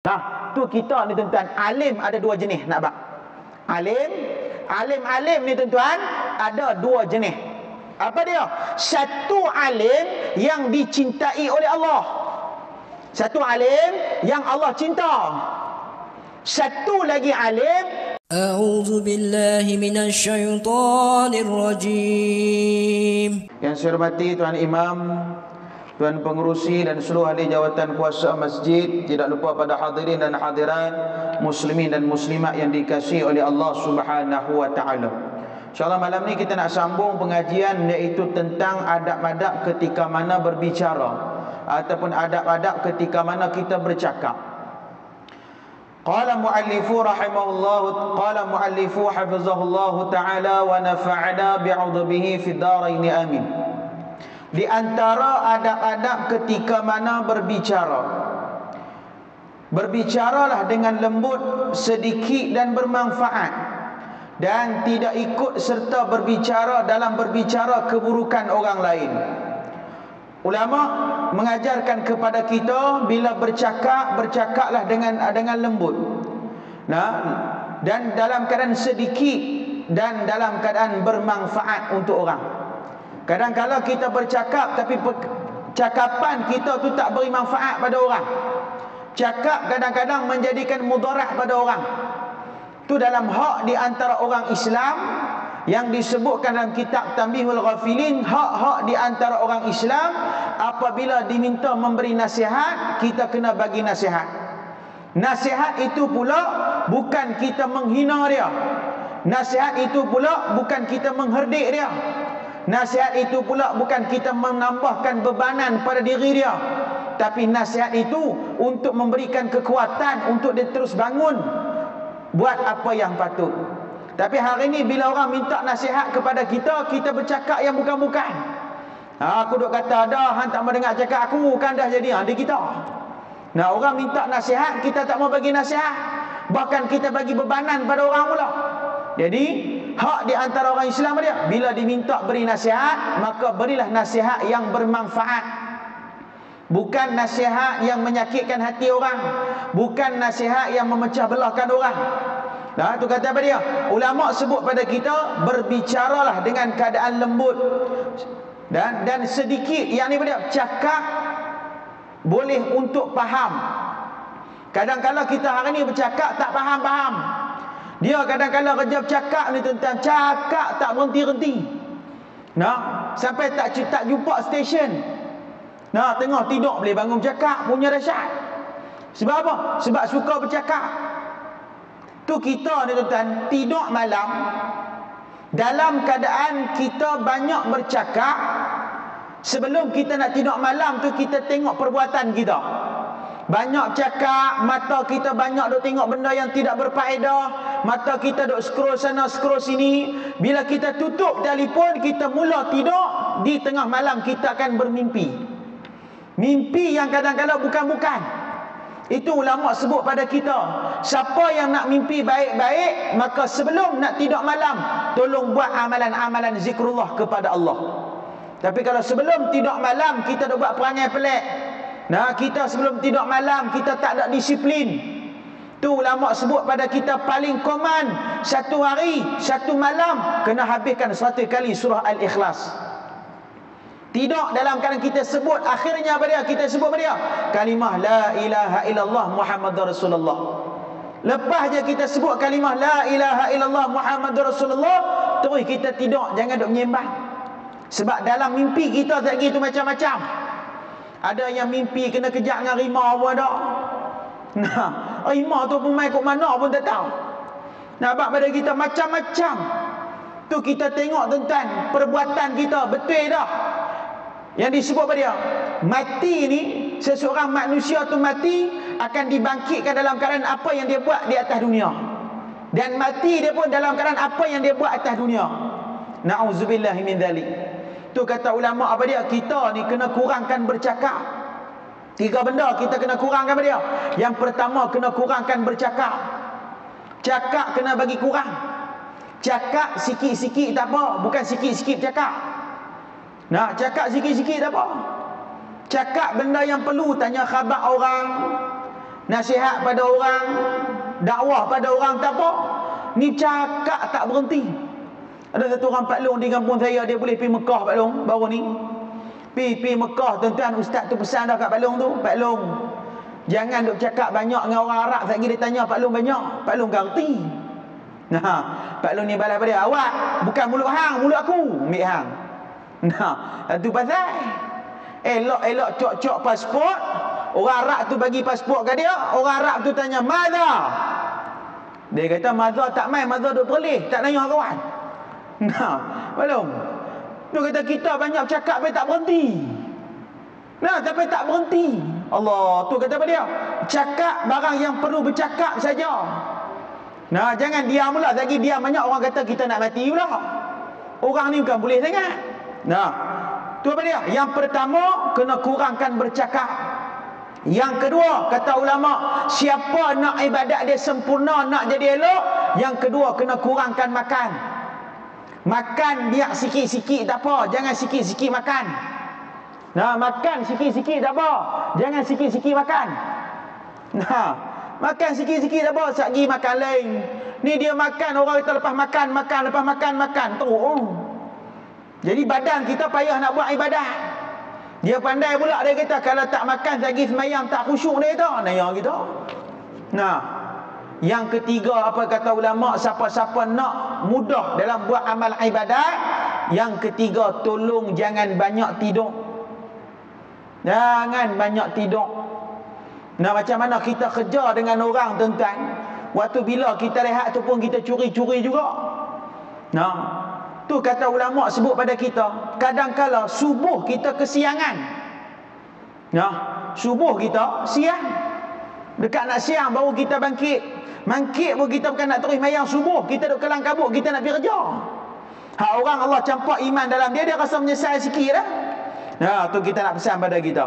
Nah, tu kita ni tuan-tuan, alim ada dua jenis nak bak. Alim ni tuan-tuan ada dua jenis. Apa dia? Satu alim yang dicintai oleh Allah. Satu alim yang Allah cinta. Satu lagi alim, A'udzu billahi minasy syaithanir rajim. Yang saya hormati Tuan Imam, Tuan Pengerusi dan seluruh ahli jawatan kuasa masjid, tidak lupa pada hadirin dan hadirat, muslimin dan muslimat yang dikasihi oleh Allah Subhanahu wa taala. InsyaAllah malam ni kita nak sambung pengajian, iaitu tentang adab-adab ketika mana berbicara ataupun adab-adab ketika mana kita bercakap. Qala muallifu rahimahullah, qala muallifu hafizahullah taala wa nafa'ana bi'udbihi fid dharain amin. Di antara adab-adab ketika mana berbicara, berbicaralah dengan lembut, sedikit dan bermanfaat, dan tidak ikut serta berbicara dalam berbicara keburukan orang lain. Ulama mengajarkan kepada kita bila bercakap, bercakaplah dengan lembut. Nah, dan dalam keadaan sedikit dan dalam keadaan bermanfaat untuk orang. Kadang-kadang kita bercakap tapi cakapan kita tu tak beri manfaat pada orang. Cakap kadang-kadang menjadikan mudarat pada orang. Tu dalam hak di antara orang Islam yang disebutkan dalam kitab Tanbihul Ghafilin, hak-hak di antara orang Islam, apabila diminta memberi nasihat, kita kena bagi nasihat. Nasihat itu pula bukan kita menghina dia. Nasihat itu pula bukan kita mengherdik dia. Nasihat itu pula bukan kita menambahkan bebanan pada diri dia. Tapi nasihat itu untuk memberikan kekuatan untuk dia terus bangun buat apa yang patut. Tapi hari ini bila orang minta nasihat kepada kita, kita bercakap yang bukan-bukan. Aku duk kata dah, hang tak mau dengar cakap aku, kan dah jadi di kita. Nah, orang minta nasihat, kita tak mau bagi nasihat. Bahkan kita bagi bebanan pada orang pula. Jadi, hak di antara orang Islam dia, bila diminta beri nasihat, maka berilah nasihat yang bermanfaat. Bukan nasihat yang menyakitkan hati orang, bukan nasihat yang memecah belahkan orang. Nah, tu kata apa dia? Ulama sebut pada kita, berbicaralah dengan keadaan lembut dan sedikit. Yang ni apa dia? Cakap boleh untuk faham. Kadang-kadang kita hari ni bercakap tak faham-faham. Dia kadang-kadang kerja bercakap ni tentang cakap tak berhenti-henti. Nah, sampai tak jumpa stesen. Nah, tengah tidur boleh bangun bercakap, punya dahsyat. Sebab apa? Sebab suka bercakap. Tu kita ni tuan-tuan, tidur malam dalam keadaan kita banyak bercakap. Sebelum kita nak tidur malam tu, kita tengok perbuatan kita. Banyak cakap, mata kita banyak duk tengok benda yang tidak berfaedah, mata kita duk scroll sana scroll sini. Bila kita tutup telefon, kita mula tidur, di tengah malam kita akan bermimpi. Mimpi yang kadang-kadang bukan-bukan. Itu ulama sebut pada kita, siapa yang nak mimpi baik-baik, maka sebelum nak tidur malam, tolong buat amalan-amalan zikrullah kepada Allah. Tapi kalau sebelum tidur malam kita dah buat perangai pelik, nah, kita sebelum tidur malam kita tak ada disiplin, tu ulama sebut pada kita paling common satu hari, satu malam kena habiskan 100 kali surah Al-Ikhlas. Tidak dalam keadaan kita sebut, akhirnya apa dia? Kita sebut apa dia? Kalimah la ilaha illallah Muhammadur Rasulullah. Lepas je kita sebut kalimah la ilaha illallah Muhammadur Rasulullah, terus kita tidur, jangan duk menyembah. Sebab dalam mimpi kita lagi tu macam-macam. Ada yang mimpi kena kejap dengan rimau pun ada. Nah, rimau tu pun main kat mana pun tak tahu. Nampak pada kita macam-macam. Tu kita tengok tuan-tuan, perbuatan kita betul dah. Yang disebut apa dia? Mati ni, seseorang manusia tu mati akan dibangkitkan dalam keadaan apa yang dia buat di atas dunia. Dan mati dia pun dalam keadaan apa yang dia buat atas dunia. Na'udzubillahi min dzalik. Tu kata ulama apa dia? Kita ni kena kurangkan bercakap. 3 benda kita kena kurangkan apa dia? Yang pertama, kena kurangkan bercakap. Cakap kena bagi kurang. Cakap sikit-sikit tak apa, bukan sikit-sikit cakap. Nah, cakap sikit-sikit tak apa. Cakap benda yang perlu, tanya khabar orang. nasihat pada orang, dakwah pada orang, tak apa. Ni cakap tak berhenti. Ada satu orang Pak Long di kampung saya, dia boleh pergi Mekah Pak Long baru ni. Pergi Mekah, tuan-tuan, ustaz tu pesan dah kat Pak Long tu, Pak Long, jangan duk cakap banyak dengan orang Arab. Sekali dia tanya Pak Long banyak, Pak Long ganti. Nah, Pak Long ni balas pada dia, awak bukan mulut hang, mulut aku, ambil hang. Nah, tu pasal elok-elok cok-cok pasport. Orang Arab tu bagi pasport ke dia, orang Arab tu tanya, "Madha?" Dia kata, "Madha tak main, Madha duk perlih, tak nanya kawan." Nah, belum. Tu kata kita banyak cakap tapi tak berhenti. Nah, tapi tak berhenti. Allah, tu kata apa dia? Cakap barang yang perlu bercakap saja. Nah, jangan diam pula. Lagi diam banyak orang kata kita nak mati pula. Orang ni bukan boleh sangat. Nah, tu apa dia? Yang pertama, kena kurangkan bercakap. Yang kedua, kata ulama, siapa nak ibadat dia sempurna, nak jadi elok, yang kedua kena kurangkan makan. Makan biar sikit-sikit tak apa, jangan sikit-sikit makan. Nah, makan sikit-sikit tak apa, jangan sikit-sikit makan. Nah, makan sikit-sikit tak apa, sagi makan lain. Ni dia makan, orang kita lepas makan terus. Jadi badan kita payah nak buat ibadat. Dia pandai pula, dia kata kalau tak makan sagi semayang tak khusyuk dia kata. Naya kita. Nah, yang ketiga apa kata ulama, siapa-siapa nak mudah dalam buat amal ibadat, yang ketiga, tolong jangan banyak tidur. Jangan banyak tidur. Nah, macam mana kita kerja dengan orang, tuan-tuan, waktu bila kita rehat tu pun kita curi-curi juga. Nah, tu kata ulama sebut pada kita, kadang-kala subuh kita kesiangan. Nah, subuh kita siang. Dekat nak siang baru kita bangkit. Bangkit pun kita bukan nak terus mayang subuh, kita duk kelang kabut, kita nak pergi kerja. Hak orang Allah campak iman dalam dia, dia rasa menyesal sikit dah. Nah, tu kita nak pesan pada kita.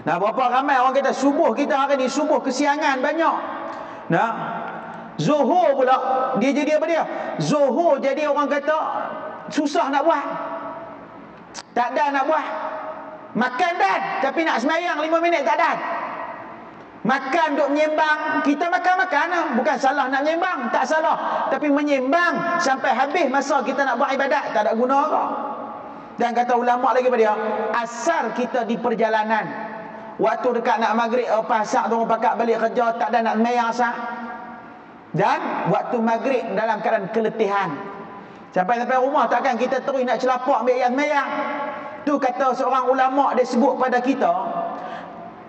Nah, berapa ramai orang kata subuh kita hari ni subuh kesiangan banyak. Nah, zuhur pula dia jadi apa dia? Zuhur jadi orang kata susah nak buat. Tak ada nak buat. Makan dah, tapi nak semayang 5 minit tak ada. Makan duk menyembang, kita makan-makan lah. Bukan salah nak menyembang, tak salah. Tapi menyembang sampai habis masa kita nak buat ibadat, tak ada guna ke? Dan kata ulama lagi pada dia, asal kita di perjalanan, waktu dekat nak maghrib, pasak tu orang pakat balik kerja, tak ada nak semayang asal. Dan waktu maghrib dalam keadaan keletihan, sampai rumah takkan kita terus nak celapak ambil yang semayang. Tu kata seorang ulama, dia sebut pada kita,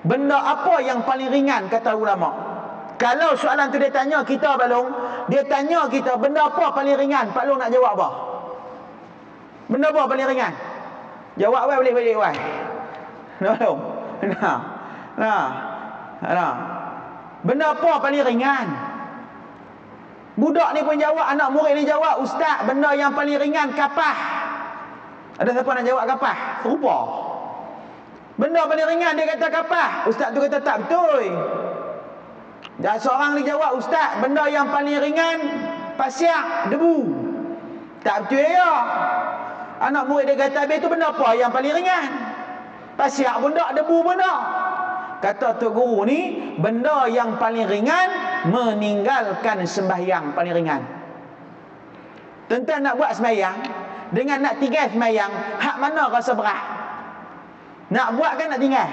benda apa yang paling ringan, kata ulama. Kalau soalan tu dia tanya kita, Pak Long, dia tanya kita benda apa paling ringan, Pak Long nak jawab apa? Benda apa paling ringan? Jawab boleh balik wai. Pak Long. Nah. Benda apa paling ringan? Budak ni pun jawab, anak murid ni jawab, "Ustaz, benda yang paling ringan kapah." Ada siapa nak jawab kapah? Serupa. Benda paling ringan dia kata kapah. Ustaz tu kata tak betul. Dan seorang ni jawab, "Ustaz, benda yang paling ringan pasiak, debu." Tak betul ya. Anak murid dia kata, "Habis tu benda apa yang paling ringan? Pasiak pun tak, debu pun tak." Kata Tok Guru ni, benda yang paling ringan meninggalkan sembahyang paling ringan. Tuan-tuan nak buat sembahyang dengan nak tinggal sembahyang, hak mana rasa berat? Nak buat kan nak tinggal?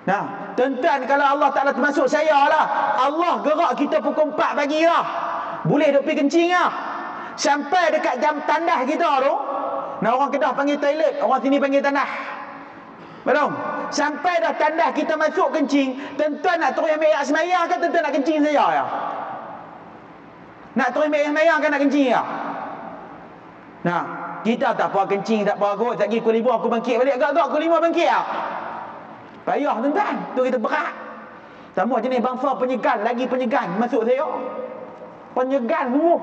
Nah, tuan-tuan, kalau Allah Ta'ala termasuk saya lah, Allah gerak kita pukul 4 pagi lah, boleh duk pergi kencing lah, sampai dekat jam tandas kita tu. Nah, orang Kedah panggil toilet, orang sini panggil tandas. Belum? Sampai dah tandas kita masuk kencing, tuan-tuan nak terus ambil air semayang kan, tuan-tuan nak kencing saja ya? Nak terus ambil air semayang kan nak kencing ya? Nah, kita tak apa kencing, tak apa kot, tak pergi pukul 5 aku bangkit balik, agak-agak pukul 5 bangkit ya? Payah tuan-tuan, tu kita berat. Sama jenis bangsa penyegan, lagi penyegan masuk saya. Penyegan semua.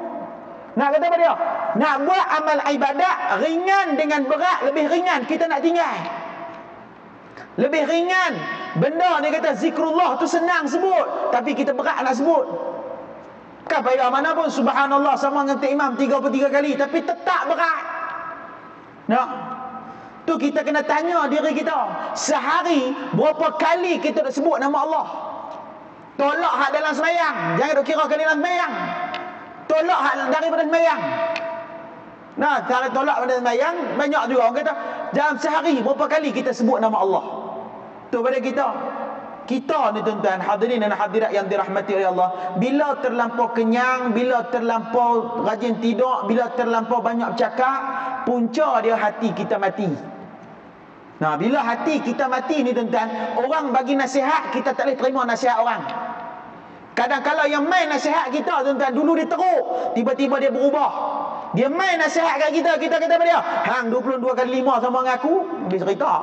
Nak kata apa dia? Nak buat amal ibadat ringan dengan berat, lebih ringan kita nak tinggal. Lebih ringan. Benda dia kata zikrullah tu senang sebut, tapi kita berat nak sebut. Kan payah mana pun subhanallah sama dengan imam 33 kali, tapi tetap berat. Nah, tu Tu kita kena tanya diri kita, sehari berapa kali kita nak sebut nama Allah? Tolak hak dalam sembahyang, jangan duk kira kali dalam sembahyang. Tolak hak daripada sembahyang. Nah, cara tolak pada sembahyang banyak juga orang kata, dalam sehari berapa kali kita sebut nama Allah? Tu pada kita. Kita ni tuan-tuan, hadirin dan hadirat yang dirahmati oleh Allah, bila terlampau kenyang, bila terlampau rajin tidur, bila terlampau banyak bercakap, punca dia hati kita mati. Nah, bila hati kita mati ni tuan-tuan, orang bagi nasihat, kita tak boleh terima nasihat orang. Kadang-kadang yang main nasihat kita tuan-tuan, dulu dia teruk, tiba-tiba dia berubah. Dia main nasihat kat kita, kita kata pada dia, hang 22 kali 5 sama dengan aku, habis cerita.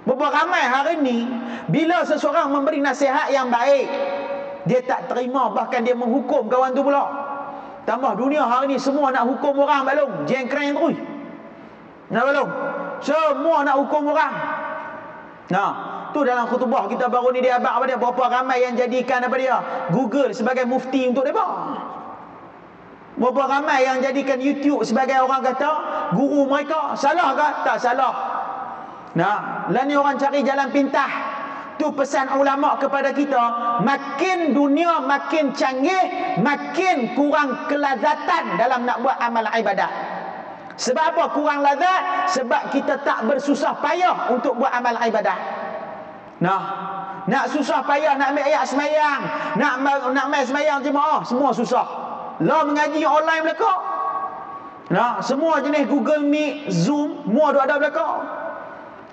Berapa ramai hari ni, bila seseorang memberi nasihat yang baik, dia tak terima, bahkan dia menghukum kawan tu pula. Tambah dunia hari ni semua nak hukum orang balong, jengkreng terus. Nak balong? Semua nak hukum orang. Nah, tu dalam khutbah kita baru ni dia abang apa dia, berapa ramai yang jadikan apa dia, Google sebagai mufti untuk depa. Berapa ramai yang jadikan YouTube sebagai orang kata guru mereka. Salah ke? Tak salah. Nah, lah ni orang cari jalan pintas. Tu pesan ulama kepada kita, makin dunia makin canggih, makin kurang kelazatan dalam nak buat amal ibadat. Sebab apa kurang lazat? Sebab kita tak bersusah payah untuk buat amal ibadat. Nah, nak susah payah nak ambil ayat semayang, nak main semayang jemaah, semua susah. Lah mengaji online belaka. Nah, semua jenis Google Meet, Zoom, semua ada belaka.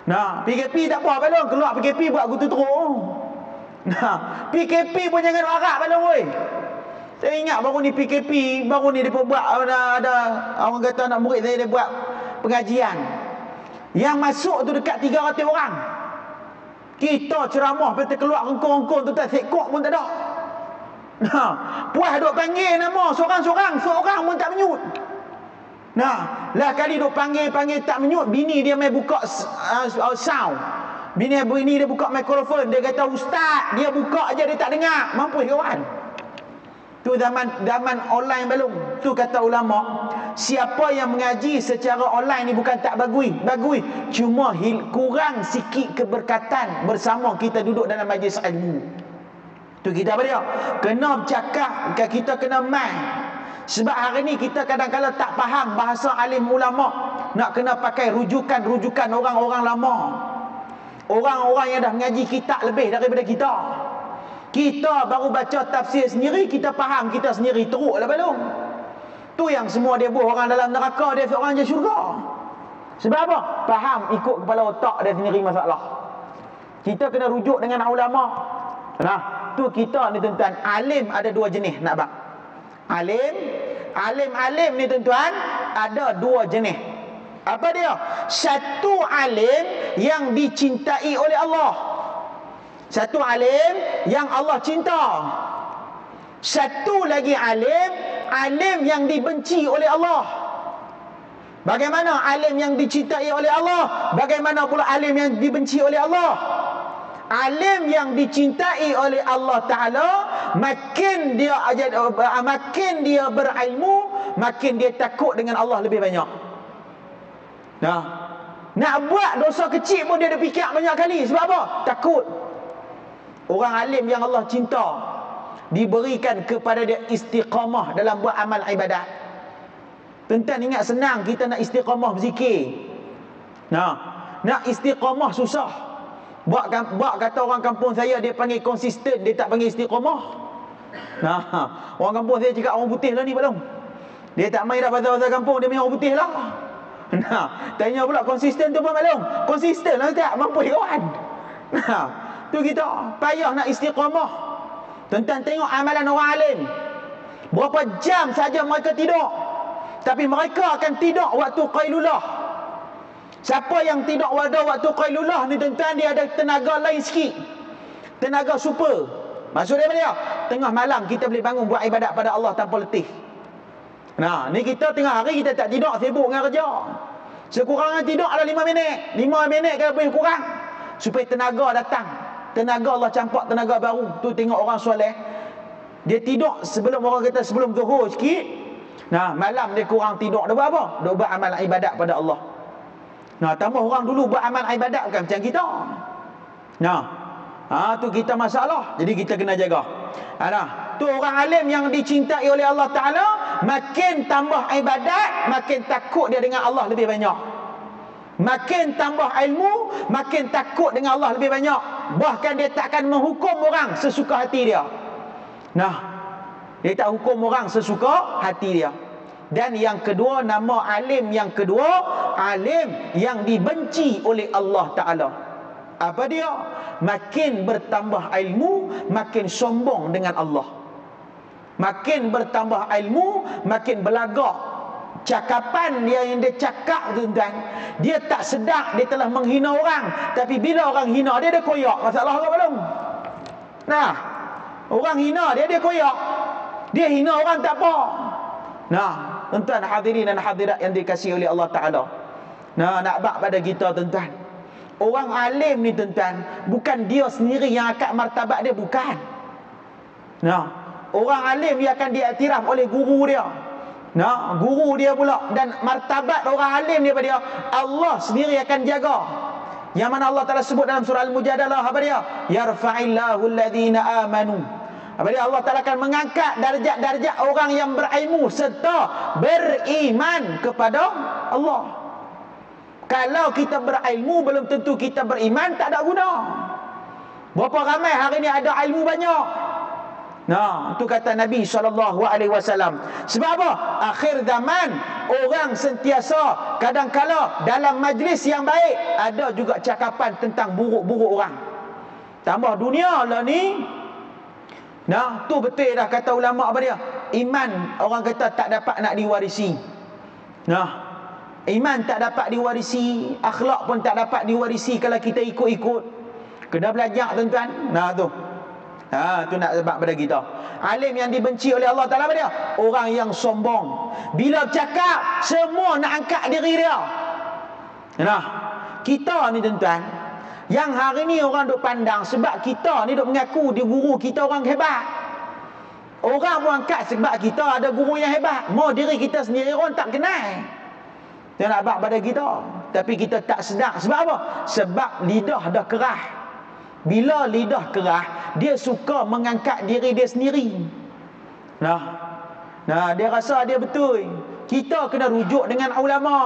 Nah, PKP tak buat balong, keluar PKP buat gutu teruk. Nah, PKP pun jangan harap balong weh. Saya ingat baru ni PKP, baru ni dia buat ada orang kata anak murid saya dia buat pengajian. Yang masuk tu dekat 300 orang. Kita ceramah betul keluar rengkong-rengkong tu tak sekok pun tak ada. Nah, puas duk panggil nama seorang-seorang pun tak menyut. Nah, lah kali duk panggil tak menyut, bini dia mai buka sound. Bini dia buka mikrofon, dia kata ustaz, dia buka aja dia tak dengar. Mampus kawan. Tu zaman online belum. Tu kata ulama, siapa yang mengaji secara online ni bukan tak bagus. Cuma kurang sikit keberkatan bersama kita duduk dalam majlis ilmu. Tu kita apa dia? Kena bercakap, kita kena mai. Sebab hari ni kita kadang-kadang tak faham bahasa alim ulama. Nak kena pakai rujukan-rujukan orang-orang lama. Orang-orang yang dah mengaji kitab lebih daripada kita. Kita baru baca tafsir sendiri, kita faham kita sendiri, teruklah belum. Tu yang semua dia buat orang dalam neraka, dia seorang je syurga. Sebab apa? Faham ikut kepala otak dia sendiri masalah. Kita kena rujuk dengan ulama. Nah, tu kita ni tuan-tuan, alim ada dua jenis nak bang. Alim ni tuan-tuan ada dua jenis. Apa dia? Satu alim yang dicintai oleh Allah. Satu alim yang Allah cinta. Satu lagi alim yang dibenci oleh Allah. Bagaimana alim yang dicintai oleh Allah? Bagaimana pula alim yang dibenci oleh Allah? Alim yang dicintai oleh Allah Ta'ala, makin dia berilmu, makin dia takut dengan Allah lebih banyak. Nah, nak buat dosa kecil pun dia ada fikir banyak kali. Sebab apa? Takut. Orang alim yang Allah cinta diberikan kepada dia istiqamah dalam buat amal ibadat. Tuan-tuan ingat senang kita nak istiqamah berzikir. Nah, nak istiqamah susah. Buat kata orang kampung saya, dia panggil konsisten, dia tak panggil istiqamah. Nah, orang kampung saya cakap orang putih lah ni belum. Dia tak main dah pasal-pasal kampung, dia main orang putih lah. Nah, tanya pula konsisten tu apa belum? Konsisten lah tak, mampu kawan. Nah, tu kita payah nak istiqamah. Tuan-tuan tengok amalan orang alim. Berapa jam saja mereka tidur. Tapi mereka akan tidur waktu qailulah. Siapa yang tidur waktu qailulah ni tuan-tuan, dia ada tenaga lain sikit. Tenaga super. Maksudnya apa dia? Tengah malam kita boleh bangun buat ibadat pada Allah tanpa letih. Nah, ni kita tengah hari kita tak tidur, sibuk dengan kerja. Sekurang-kurangnya tidur ada 5 minit. 5 minit kalau boleh kurang. Supaya tenaga datang. Tenaga Allah campak tenaga baru. Tu tengok orang soleh. Dia tidur sebelum orang kata sebelum zuhur sikit. Nah, malam dia kurang tidur. Dia buat apa? Dia buat amal ibadat pada Allah. Nah, tambah orang dulu buat amal ibadat bukan macam kita. Nah, tu kita masalah. Jadi kita kena jaga. Tu orang alim yang dicintai oleh Allah Ta'ala, makin tambah ibadat, makin takut dia dengan Allah lebih banyak. Makin tambah ilmu, makin takut dengan Allah lebih banyak. Bahkan dia tak akan menghukum orang sesuka hati dia. Nah, dia tak hukum orang sesuka hati dia. Dan yang kedua, nama alim yang kedua, alim yang dibenci oleh Allah Ta'ala. Apa dia? Makin bertambah ilmu, makin sombong dengan Allah. Makin bertambah ilmu, makin belagak. Cakapan dia yang dia cakap, tuan-tuan, dia tak sedar dia telah menghina orang. Tapi bila orang hina dia, dia koyak. Masalah apa belum? Nah, orang hina dia, dia koyak. Dia hina orang tak apa. Nah, tuan-tuan hadirin dan hadirat yang dikasihi oleh Allah Ta'ala. Nah, nak bak pada kita, tuan-tuan, orang alim ni, tuan-tuan, bukan dia sendiri yang angkat martabat dia, bukan. Nah, orang alim dia akan diiktiraf oleh guru dia. Nah, guru dia pula. Dan martabat orang alim dia pada dia, Allah sendiri akan jaga. Yang mana Allah Ta'ala sebut dalam surah Al-Mujadalah, apa dia? Yarfa'illahu alladhina amanu. Apa dia? Allah Ta'ala akan mengangkat darjat-darjat orang yang berilmu serta beriman kepada Allah. Kalau kita berilmu, belum tentu kita beriman, tak ada guna. Berapa ramai hari ni ada ilmu banyak? Nah, itu kata Nabi SAW. Sebab apa? Akhir zaman, orang sentiasa kadang-kala dalam majlis yang baik ada juga cakapan tentang buruk-buruk orang. Tambah dunia lah ni. Nah, tu betul dah kata ulama apa dia? Iman orang kata tak dapat nak diwarisi. Nah, iman tak dapat diwarisi, akhlak pun tak dapat diwarisi kalau kita ikut-ikut. Kena belajar, tuan-tuan. Nah, tu. Tu nak sebab pada kita. Alim yang dibenci oleh Allah Ta'ala apa dia? Orang yang sombong. Bila bercakap, semua nak angkat diri dia. Nah, kita ni, tuan-tuan, yang hari ni orang duk pandang sebab kita ni duk mengaku dia guru kita orang hebat. Orang pun angkat sebab kita ada guru yang hebat. Mau diri kita sendiri orang tak kenal. Dia nak bak pada kita, tapi kita tak sedar. Sebab apa? Sebab lidah dah kerah. Bila lidah kerah, dia suka mengangkat diri dia sendiri. Nah, dia rasa dia betul. Kita kena rujuk dengan ulama.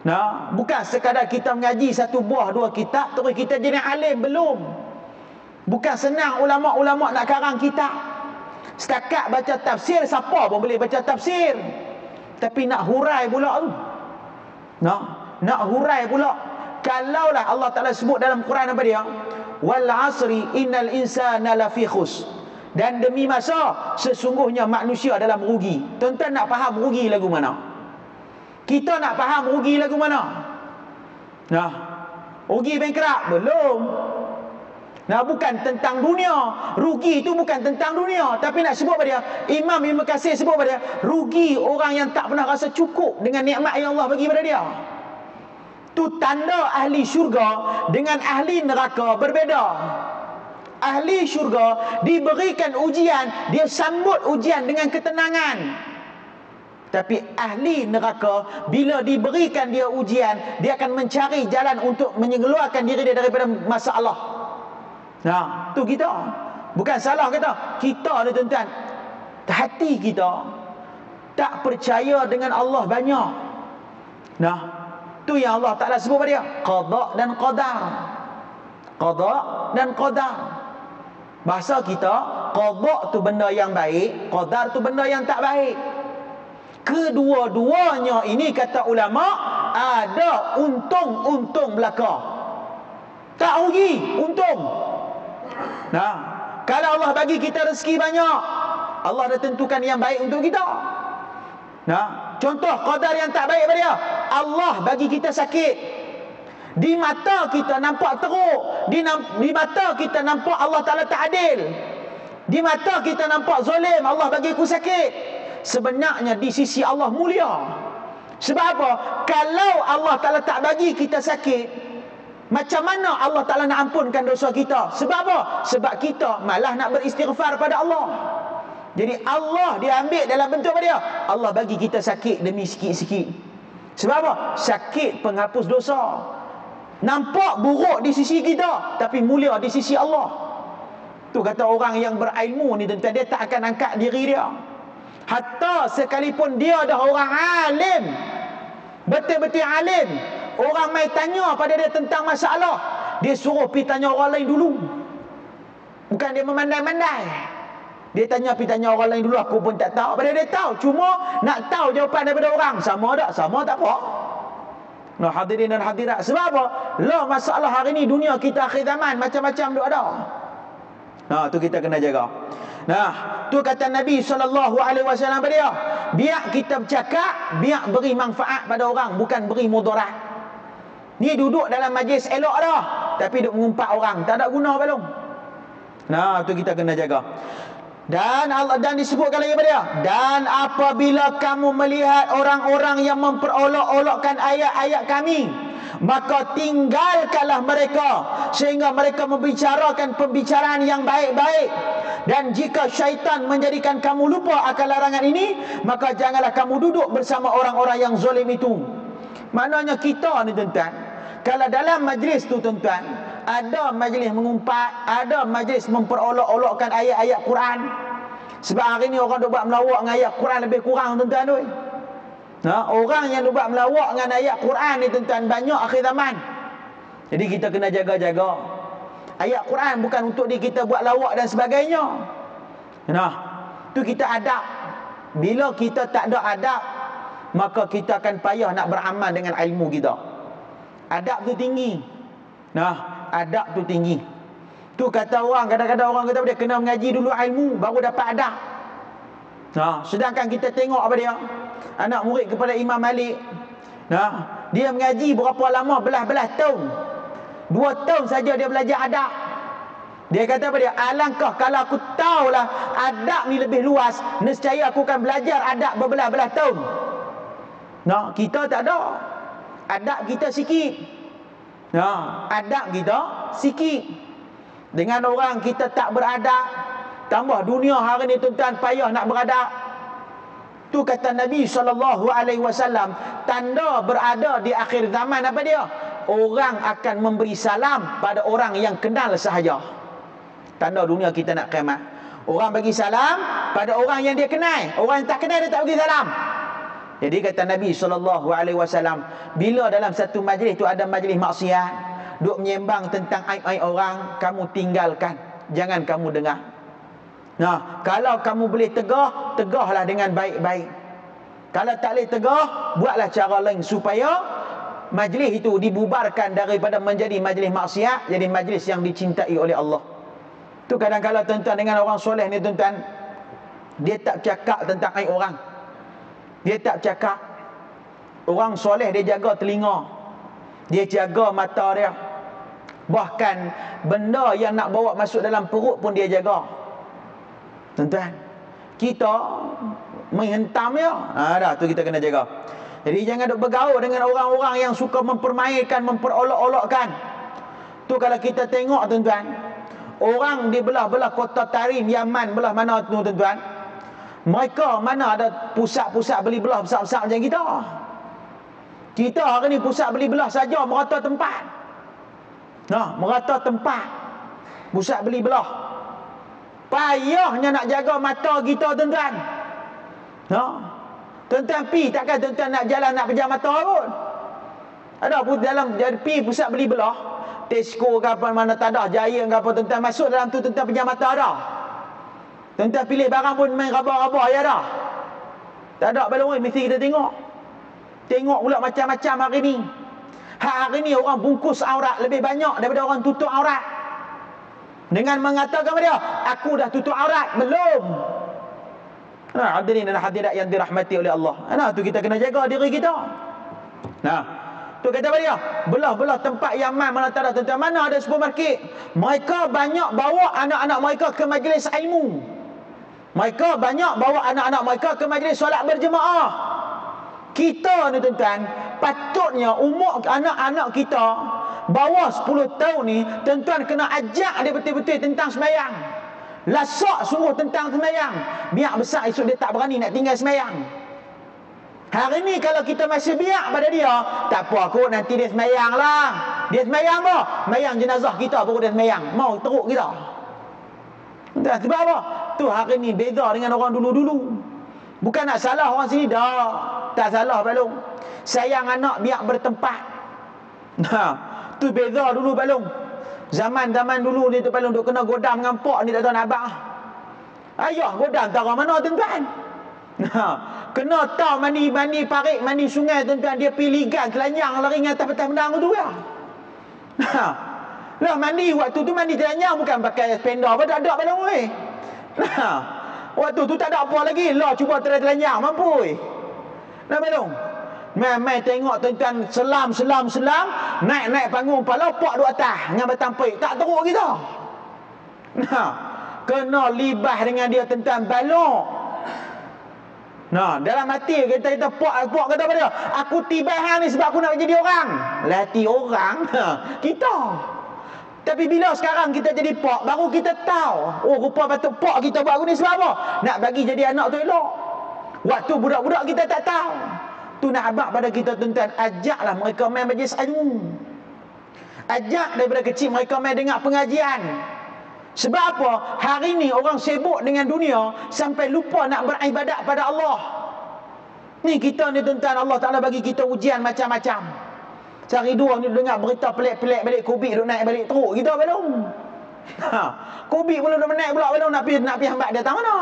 Nah, bukan sekadar kita mengaji satu buah dua kitab terus kita jadi alim, belum. Bukan senang ulama-ulama nak karang kitab. Setakat baca tafsir, siapa pun boleh baca tafsir. Tapi nak hurai pula tu. Nak hurai pula. Kalaulah Allah Ta'ala sebut dalam Quran apa dia? Wal asri innal insana lafi khus. Dan demi masa, sesungguhnya manusia dalam rugi. Tuan-tuan nak faham rugi lagu mana? Kita nak faham rugi lagu mana? Nah, rugi bankrupt? Belum. Nah, bukan tentang dunia. Rugi itu bukan tentang dunia. Tapi nak sebut pada dia, Imam Ibn Katsir sebut pada dia, rugi orang yang tak pernah rasa cukup dengan nikmat yang Allah bagi pada dia. Tu tanda ahli syurga dengan ahli neraka berbeza. Ahli syurga diberikan ujian, dia sambut ujian dengan ketenangan. Tapi ahli neraka, bila diberikan dia ujian, dia akan mencari jalan untuk mengeluarkan diri dia daripada masalah. Nah, tu kita. Bukan salah kata. Kita ni, tuan-tuan, hati kita tak percaya dengan Allah banyak. Nah, tu yang Allah Ta'ala sebut pada dia, qada dan qadar. Qada dan qadar. Bahasa kita, qada tu benda yang baik, qadar tu benda yang tak baik. Kedua-duanya ini, kata ulama, ada untung-untung belaka. Tak rugi, untung. Nah, kalau Allah bagi kita rezeki banyak, Allah dah tentukan yang baik untuk kita. Nah, contoh qadar yang tak baik pada dia, Allah bagi kita sakit. Di mata kita nampak teruk, di mata kita nampak Allah Ta'ala tak adil, di mata kita nampak zalim, Allah bagi aku sakit. Sebenarnya di sisi Allah mulia. Sebab apa? Kalau Allah Ta'ala tak bagi kita sakit, macam mana Allah Ta'ala nak ampunkan dosa kita? Sebab apa? Sebab kita malah nak beristighfar pada Allah. Jadi Allah dia ambil dalam bentuk apa dia? Allah bagi kita sakit demi sikit-sikit. Sebab apa? Sakit penghapus dosa. Nampak buruk di sisi kita, tapi mulia di sisi Allah. Tu kata orang yang berilmu ni, tuan-tuan, dia tak akan angkat diri dia. Hatta sekalipun dia dah orang alim, betul-betul alim, orang mai tanya pada dia tentang masalah, dia suruh pergi tanya orang lain dulu. Bukan dia memandai-mandai. Dia pergi tanya orang lain dulu, aku pun tak tahu. Padahal dia tahu, cuma nak tahu jawapan daripada orang. Sama tak? Sama tak apa. Nah, hadirin dan hadirat, sebab apa? Lah masalah hari ni dunia kita akhir zaman macam-macam duk ada. Nah, tu kita kena jaga. Nah, tu kata Nabi SAW pada dia, biar kita bercakap, biar beri manfaat pada orang, bukan beri mudarat. Ni duduk dalam majlis elok dah, tapi duk mengumpat orang, tak ada guna belum. Nah, tu kita kena jaga. Dan Allah, dan disebutkan lagi pada dia, dan apabila kamu melihat orang-orang yang memperolok-olokkan ayat-ayat kami, maka tinggalkanlah mereka sehingga mereka membicarakan pembicaraan yang baik-baik. Dan jika syaitan menjadikan kamu lupa akan larangan ini, maka janganlah kamu duduk bersama orang-orang yang zalim itu. Maknanya kita ni, tuan-tuan, kalau dalam majlis tu, tuan-tuan, ada majlis mengumpat, ada majlis memperolok-olokkan ayat-ayat Quran. Sebab hari ni orang duk buat melawak dengan ayat Quran lebih kurang, tuan-tuan tu. Nah, orang yang duk buat melawak dengan ayat Quran ni, tuan-tuan, banyak akhir zaman. Jadi kita kena jaga-jaga. Ayat Quran bukan untuk kita buat lawak dan sebagainya. Nah, tu kita adab. Bila kita tak ada adab, maka kita akan payah nak beramal dengan ilmu kita. Adab tu tinggi. Nah, adab tu tinggi. Tu kata orang, kadang-kadang orang kata dia kena mengaji dulu ilmu baru dapat adab. Nah, sedangkan kita tengok apa dia? Anak murid kepada Imam Malik. Nah, dia mengaji berapa lama? Belah-belah tahun. 2 tahun saja dia belajar adab. Dia kata apa dia? Alangkah kalau aku tahulah adab ni lebih luas, nescaya aku akan belajar adab berbelah-belah tahun. Nah, kita tak ada. Adab kita sikit. Nah, adab kita sikit. Dengan orang kita tak beradab, tambah dunia hari ni, tuan-tuan, payah nak beradab. Tu kata Nabi SAW, tanda berada di akhir zaman apa dia? Orang akan memberi salam pada orang yang kenal sahaja. Tanda dunia kita nak kiamat. Orang bagi salam pada orang yang dia kenal. Orang yang tak kenal dia tak bagi salam. Jadi kata Nabi SAW, bila dalam satu majlis tu ada majlis maksiat, duk menyembang tentang aib-aib orang, kamu tinggalkan, jangan kamu dengar. Nah, kalau kamu boleh tegah, tegahlah dengan baik-baik. Kalau tak boleh tegah, buatlah cara lain supaya majlis itu dibubarkan daripada menjadi majlis maksiat, jadi majlis yang dicintai oleh Allah. Tu kadang-kadang, tuan-tuan, dengan orang soleh ni, tuan-tuan, dia tak cakap tentang aib orang. Dia tak cakap. Orang soleh dia jaga telinga, dia jaga mata dia. Bahkan benda yang nak bawa masuk dalam perut pun dia jaga. Tuan-tuan, kita menghentam dia. Dah tu kita kena jaga. Jadi jangan duk bergaul dengan orang-orang yang suka mempermainkan, memperolok-olokkan. Tu kalau kita tengok, tuan-tuan, orang di belah-belah kota Tarim, Yaman, belah mana tu, tuan-tuan, mereka mana ada pusat-pusat beli belah besar-besar macam kita. Kita hari ni pusat beli belah saja merata tempat. Nah, merata tempat pusat beli belah. Payahnya nak jaga mata kita, tuan-tuan. Nah, tuan-tuan pi takkan tuan-tuan nak jalan nak pejam mata pun. Ada pun dalam pi pusat beli belah, Tesco ke apa mana tak ada, Jaya ke apa, tuan-tuan masuk dalam tu, tuan-tuan pejam mata dah. Tuan-tuan pilih barang pun main rabah-rabah ya dah. Tak ada baloi, mesti kita tengok. Tengok pula macam-macam hari ni. Hari ni orang bungkus aurat lebih banyak daripada orang tutup aurat. Dengan mengatakan dia, aku dah tutup aurat. Belum. Nah, hadirin dan hadirat yang dirahmati oleh Allah. Nah, tu kita kena jaga diri kita. Nah, tu kata dia, belah-belah tempat Yaman mana tak ada, tuan-tuan, mana ada supermarket. Mereka banyak bawa anak-anak mereka ke majlis ilmu. Mereka banyak bawa anak-anak mereka ke majlis solat berjemaah. Kita ni, tuan-tuan, patutnya umur anak-anak kita bawah 10 tahun ni, tuan-tuan kena ajak dia betul-betul tentang sembahyang. Lasak sungguh tentang sembahyang. Biar besar esok dia tak berani nak tinggal sembahyang. Hari ni kalau kita masih biak pada dia, tak apa kot, nanti dia semayang lah. Dia semayang apa? Semayang jenazah kita baru dia semayang. Mau teruk kita. Entah sebab apa? Tu hari ni beza dengan orang dulu-dulu. Bukan nak salah orang sini dah. Tak salah balung. Sayang anak biak bertempat. Nah, tu beza dulu balung. Zaman-zaman dulu ni tu balung duk kena godam dengan pak ni tak tahu nak abang. Ayah godam tak mana tuan-tuan. Nah, kena tahu mandi parit, mandi sungai tuan-tuan, dia pergi ligan telanjang lari dengan atas petang pedang tu ya. Nah, lah mandi waktu tu mandi telanjang bukan pakai spender apa tak ada balung weh. Nah, waktu tu tak ada apa lagi, lah cuba telanjang mampu weh. Nah balung. Mai tengok tuan-tuan selam naik panggung pala pak duk atas dengan batang pik tak teruk kita. Nah, kena libah dengan dia tuan-tuan balok. Nah, dalam hati kita puak kata pada dia, aku tibai hang ni sebab aku nak jadi orang. Lati orang kita. Tapi bila sekarang kita jadi puak, baru kita tahu, oh rupa patut puak kita buat aku ni sebab apa? Nak bagi jadi anak tu elok. Waktu budak-budak kita tak tahu. Tu nak abang pada kita tuan-tuan, ajaklah mereka main majlis ilmu. Ajak daripada kecil mereka main dengar pengajian. Sebab apa? Hari ni orang sibuk dengan dunia sampai lupa nak beribadat pada Allah. Ni kita ni tuan-tuan, Allah Ta'ala bagi kita ujian macam-macam. Sehari dua ni dengar berita pelik-pelik balik Covid duk naik balik teruk kita belum. Covid pula duk naik pula belum nak pergi hambat dia tak mana.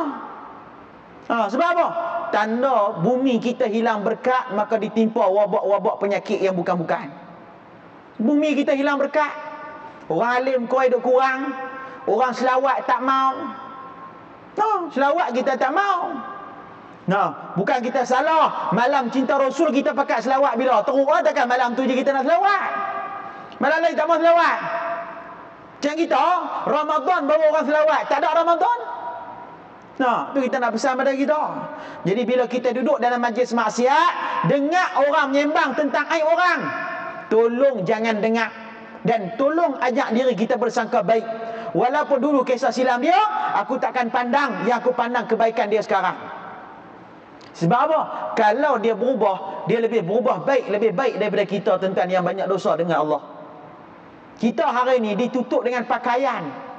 Sebab apa? Tanda bumi kita hilang berkat, maka ditimpa wabak-wabak penyakit yang bukan-bukan. Bumi kita hilang berkat. Orang alim koi duk kurang. Orang selawat tak mau. Selawat kita tak mau. Bukan kita salah. Malam cinta Rasul kita pakai selawat bila teruk lah, takkan malam tu je kita nak selawat. Malam lain tak mau selawat. Macam kita Ramadan baru orang selawat, tak ada Ramadan. Tu kita nak pesan pada kita. Jadi bila kita duduk dalam majlis maksiat, dengar orang menyembang tentang aib orang, tolong jangan dengar. Dan tolong ajak diri kita bersangka baik. Walaupun dulu kisah silam dia, aku takkan pandang, yang aku pandang kebaikan dia sekarang. Sebab apa? Kalau dia berubah, dia lebih berubah baik, lebih baik daripada kita tuan-tuan yang banyak dosa dengan Allah. Kita hari ni ditutup dengan pakaian.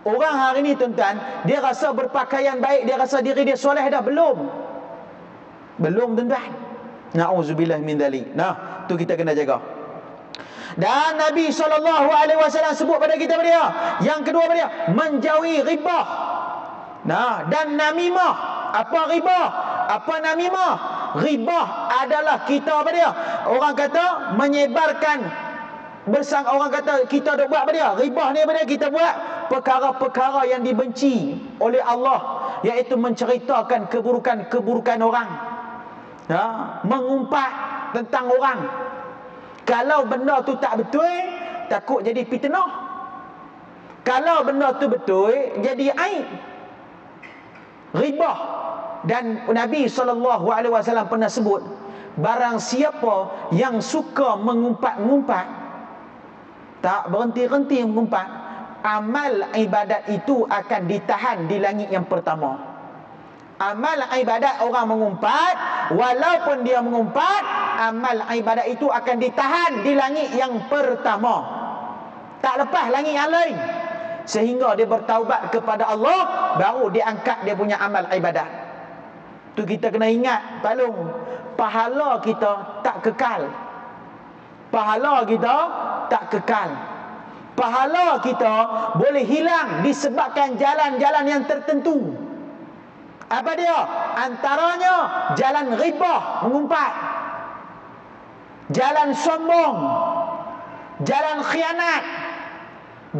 Orang hari ni tuan-tuan, dia rasa berpakaian baik, dia rasa diri dia soleh dah. Belum tuan-tuan. Na'udzubillah min dzalik. Tu kita kena jaga. Dan Nabi SAW sebut pada kita dia, yang kedua pada dia, menjauhi ribah. Dan namimah. Apa ribah? Apa namimah? Ribah adalah kita pada dia, orang kata menyebarkan orang kata kita dah buat pada dia. Ribah ni pada kita buat perkara-perkara yang dibenci oleh Allah, iaitu menceritakan keburukan-keburukan orang. Mengumpat tentang orang. Kalau benda tu tak betul, takut jadi fitnah. Kalau benda tu betul, jadi aib. Ribah. Dan Nabi SAW pernah sebut, barang siapa yang suka mengumpat-ngumpat, tak berhenti-henti mengumpat, amal ibadat itu akan ditahan di langit yang pertama. Amal ibadat orang mengumpat, walaupun dia mengumpat, amal ibadat itu akan ditahan di langit yang pertama, tak lepas langit yang lain, sehingga dia bertaubat kepada Allah, baru dia angkat dia punya amal ibadat. Tu kita kena ingat, palung, pahala kita tak kekal. Pahala kita tak kekal. Pahala kita boleh hilang disebabkan jalan-jalan yang tertentu. Apa dia? Antaranya jalan ribah, mengumpat, jalan sombong, jalan khianat,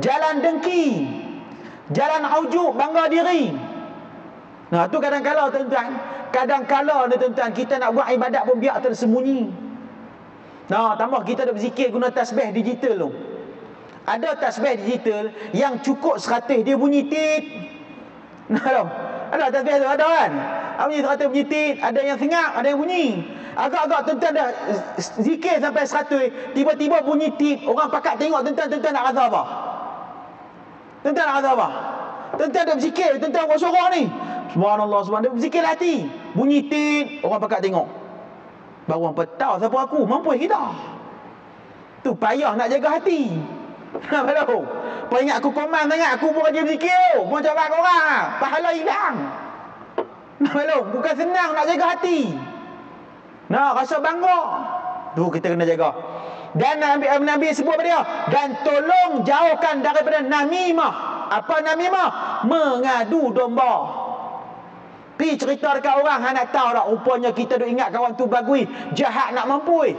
jalan dengki, jalan ujub, bangga diri. Tu kadang-kala tuan-tuan, tuan-tuan, kita nak buat ibadat pun biar tersembunyi. Tambah kita dah berzikir guna tasbih digital tu. Ada tasbih digital yang cukup 100 dia bunyi tit. Ada tasbih tu, ada kan? Bunyi 100 bunyi tit, ada yang sengap, ada yang bunyi. Agak-agak tuan-tuan dah zikir sampai 100, tiba-tiba bunyi tit. Orang pakat tengok, tuan-tuan nak rasa apa? Tuan-tuan nak rasa apa? Tuan-tuan dah berzikir, tuan-tuan buat sorok ni, subhanallah, subhanallah, berzikir hati, bunyi tit, orang pakat tengok. Baru hampa tahu siapa aku, mampu kita. Tu payah nak jaga hati. Nampak tak? Kau ingat aku koman sangat, aku pun rajin zikir, pun cakap kat orang, pahala hilang. Nampak tak? Bukan senang nak jaga hati. Nah, rasa bangga. Tu kita kena jaga. Dan Nabi sebut pada dia, dan tolong jauhkan daripada namimah. Apa namimah? Mengadu domba. Pergi cerita dekat orang, hang nak tahu tak, rupanya kita duk ingat kawan tu bagui, jahat nak mampu.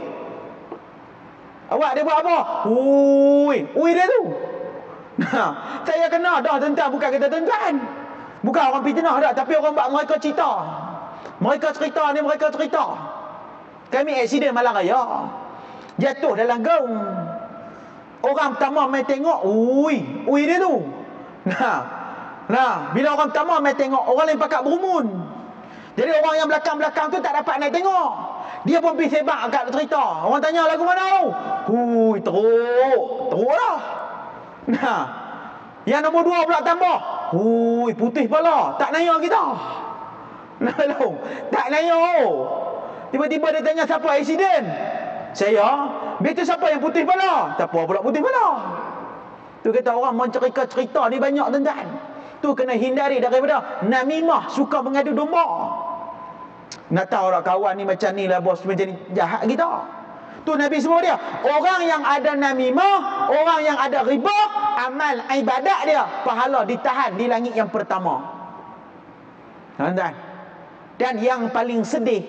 Awak dia buat apa? Ui dia tu. Nah, saya kena dah tuan-tuan, bukan kita tuan-tuan. Bukan orang fitnah dah, tapi orang buat mereka cerita. Mereka cerita ni, mereka cerita. Kami aksiden malam raya. Jatuh dalam gaung. Orang pertama main tengok, ui dia tu. Nah, bila orang pertama main tengok, orang lain pakat berumun. Jadi orang yang belakang-belakang tu tak dapat nak tengok. Dia pun pergi sebab kat cerita. Orang tanya lagu mana tu? Teruk lah. Nah, yang nombor 2 pula tambah. Putih pala. Tak naya kita. Nah, tak naya. Tiba-tiba dia tanya siapa aksiden. Saya. Betul siapa yang putih pala? Siapa pula putih pala? Tu kata orang mencerita-cerita ni banyak tuan-tuan. Tu kena hindari daripada namimah, suka mengadu domba. Nak tahu tak kawan ni macam ni lah bos, macam ni jahat kita. Tu Nabi sebut dia, orang yang ada namimah, orang yang ada riba, amal ibadat dia, pahala ditahan di langit yang pertama. Tuan-tuan. Dan yang paling sedih,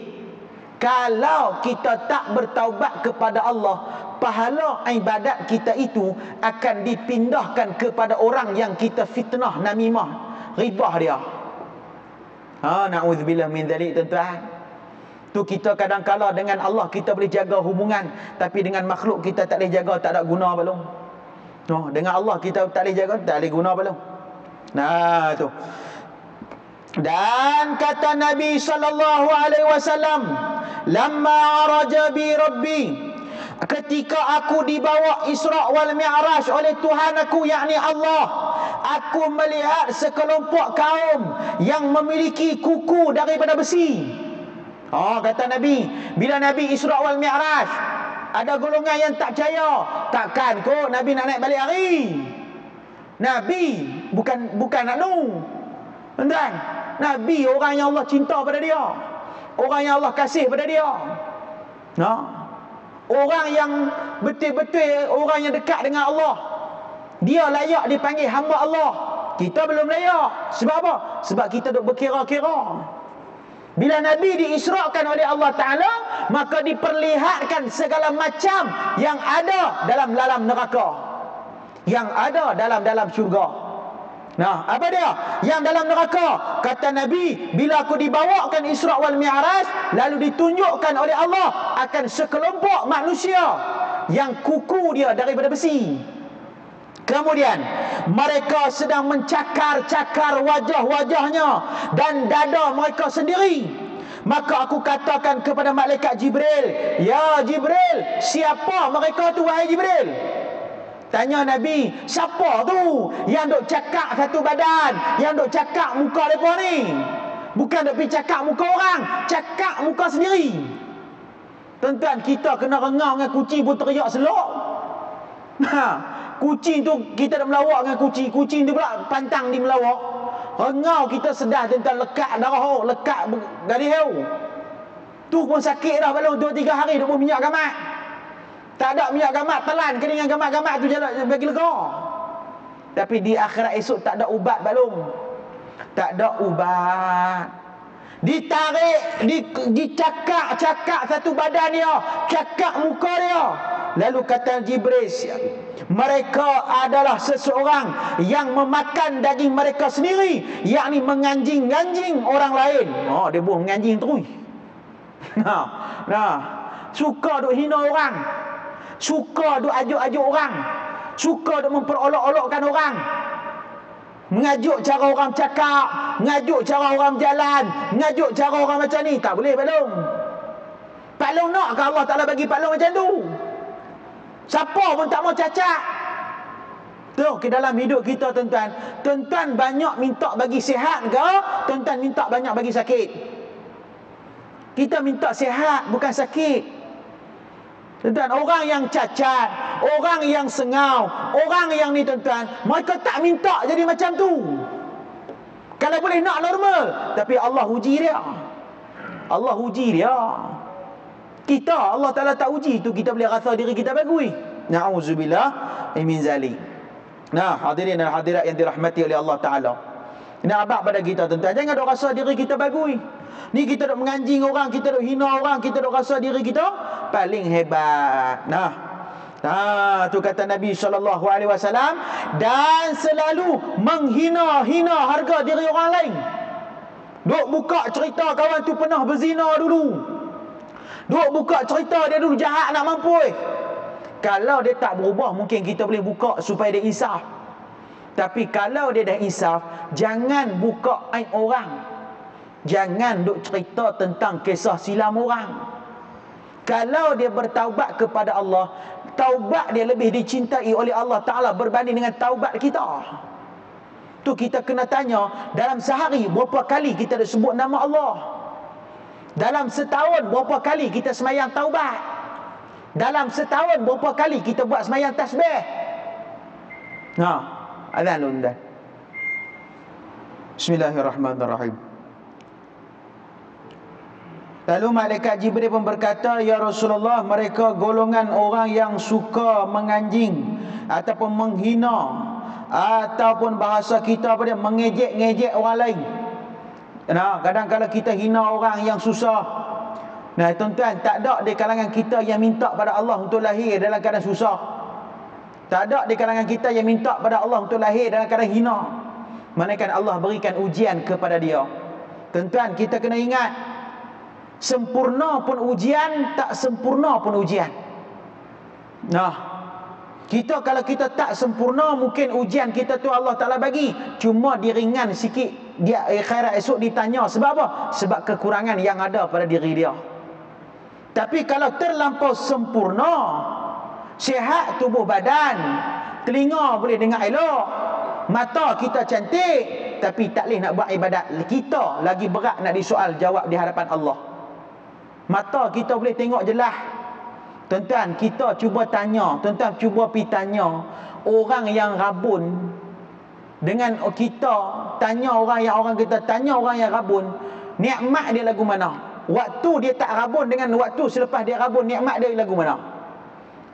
kalau kita tak bertaubat kepada Allah, pahala ibadat kita itu akan dipindahkan kepada orang yang kita fitnah, namimah, ribah dia. Na'udzubillah min dzalik tuan-tuan. Tu kita kadang-kala dengan Allah kita boleh jaga hubungan, tapi dengan makhluk kita tak boleh jaga, tak ada guna belum. Dengan Allah kita tak boleh jaga, tak boleh guna belum. Nah tu. Dan kata Nabi sallallahu alaihi wasallam, lamma araja bi rabbi, ketika aku dibawa Isra wal Mi'raj oleh Tuhan aku, yakni Allah, aku melihat sekelompok kaum yang memiliki kuku daripada besi. Kata Nabi, bila Nabi Isra wal Mi'raj, ada golongan yang tak percaya. Takkan kot Nabi nak naik balik hari. Nabi bukan nak nu. Tuan-tuan, Nabi orang yang Allah cinta pada dia, orang yang Allah kasih pada dia. Orang yang betul-betul orang yang dekat dengan Allah. Dia layak dipanggil hamba Allah. Kita belum layak. Sebab apa? Sebab kita duk berkira-kira. Bila Nabi diisrakan oleh Allah Ta'ala, maka diperlihatkan segala macam yang ada dalam neraka, yang ada dalam syurga. Nah, apa dia? Yang dalam neraka. Kata Nabi, bila aku dibawakan Isra wal Mi'raj, lalu ditunjukkan oleh Allah akan sekelompok manusia yang kuku dia daripada besi. Kemudian mereka sedang mencakar-cakar wajah-wajahnya dan dada mereka sendiri. Maka aku katakan kepada malaikat Jibril, ya Jibril, siapa mereka tu wahai Jibril? Tanya Nabi, siapa tu yang duk cakap satu badan, yang duk cakap muka mereka ni? Bukan duk pergi cakap muka orang, cakap muka sendiri. Tuan-tuan, kita kena rengau dengan kucing pun teriak selok. Kucing tu kita dah melawak dengan kucing tu pula pantang di melawak. Rengau kita sedar tentang lekat darah, lekat dari heu. Tu pun sakit dah belum 2-3 hari duk minyak gamat. Tak ada minyak gamat, telan kena dengan gamat-gamat tu jalan bagi lega. Tapi di akhirat esok tak ada ubat belum. Tak ada ubat. Ditarik, dicakak-cakak satu badan dia, cakak muka dia. Lalu kata Jibril, mereka adalah seseorang yang memakan daging mereka sendiri, yakni menganjing-anjing orang lain. Dia buang menganjing terus. Suka duk hina orang, suka duk ajuk-ajuk orang, suka duk memperolok-olokkan orang, mengajuk cara orang cakap, mengajuk cara orang berjalan, mengajuk cara orang macam ni. Tak boleh Pak Long. Pak Long nak ke Allah Ta'ala bagi Pak Long macam tu? Siapa pun tak mau cacat. Tu ke dalam hidup kita tuan-tuan. Tuan-tuan banyak minta bagi sihat ke? Tuan-tuan minta banyak bagi sakit? Kita minta sihat, bukan sakit. Tuan-tuan, orang yang cacat, orang yang sengau, orang yang ni tuan-tuan, mereka tak minta jadi macam tu. Kalau boleh nak normal, tapi Allah uji dia. Allah uji dia. Kita, Allah Ta'ala tak uji tu, kita boleh rasa diri kita bagus. Na'udzubillah min zalik. Nah, hadirin dan hadirat yang dirahmati oleh Allah Ta'ala, nak abad pada kita tuan-tuan, jangan dok rasa diri kita bagus. Ni kita dok menganjing orang, kita dok hina orang, kita dok rasa diri kita paling hebat. Tu kata Nabi SAW, dan selalu menghina-hina harga diri orang lain. Dok buka cerita kawan tu pernah berzina dulu. Dok buka cerita dia dulu jahat nak mampus. Kalau dia tak berubah, mungkin kita boleh buka supaya dia insaf. Tapi kalau dia dah insaf, jangan buka aib orang. Jangan duk cerita tentang kisah silam orang. Kalau dia bertaubat kepada Allah, taubat dia lebih dicintai oleh Allah Ta'ala berbanding dengan taubat kita. Tu kita kena tanya, dalam sehari berapa kali kita dah sebut nama Allah? Dalam setahun berapa kali kita semayang taubat? Dalam setahun berapa kali kita buat semayang tasbih? Azan undang. Bismillahirrahmanirrahim. Lalu malaikat Jibril pun berkata, ya Rasulullah, mereka golongan orang yang suka menganjing ataupun menghina, ataupun bahasa kita apa dia, mengejek-ngejek orang lain. Kadang-kadang kita hina orang yang susah. Tuan-tuan, tak ada di kalangan kita yang minta pada Allah untuk lahir dalam keadaan susah. Tak ada di kalangan kita yang minta pada Allah untuk lahir dalam keadaan hina. Melainkan Allah berikan ujian kepada dia. Tuan-tuan, kita kena ingat, sempurna pun ujian, tak sempurna pun ujian. Kita kalau kita tak sempurna, mungkin ujian kita tu Allah Ta'ala bagi cuma diringan sikit. Dia akhirat esok ditanya sebab apa? Sebab kekurangan yang ada pada diri dia. Tapi kalau terlampau sempurna, sihat tubuh badan, telinga boleh dengar elok, mata kita cantik, tapi tak boleh nak buat ibadat, kita lagi berat nak disoal jawab di hadapan Allah. Mata kita boleh tengok jelas. Tuan-tuan, kita cuba tanya, tuan-tuan cuba pergi tanya orang yang rabun dengan kita, tanya orang yang rabun, nikmat dia lagu mana? Waktu dia tak rabun dengan waktu selepas dia rabun, nikmat dia lagu mana?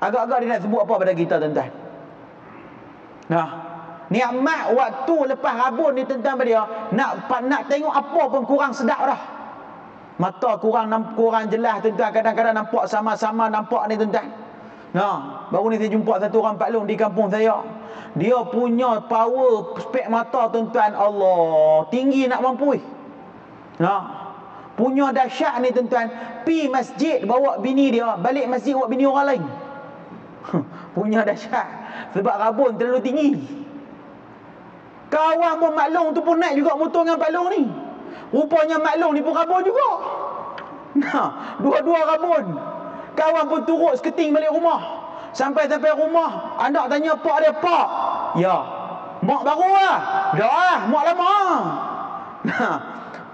Agak-agak dia nak sebut apa pada kita, tuan-tuan? Nikmat waktu lepas rabun ni tuan-tuan pada dia, nak tengok apa pun kurang sedap dah. Mata kurang jelas tuan-tuan, kadang-kadang nampak sama-sama nampak ni tuan-tuan. Baru ni saya jumpa satu orang Pak Long di kampung saya. Dia punya power spek mata tuan-tuan, Allah, tinggi nak mampus. Punya dahsyat ni tuan-tuan, pi masjid bawa bini dia, balik masjid bawa bini orang lain. Punya dahsyat sebab rabun terlalu tinggi. Kawan pun Mak Long tu pun naik juga motor dengan Pak Long ni. Rupanya Mak Long ni pun rabun juga. Dua-dua rabun. Kawan pun turut seketing balik rumah. Sampai rumah, anak tanya pak dia, "Pak, ya, mak baru lah. Dah, mak lama."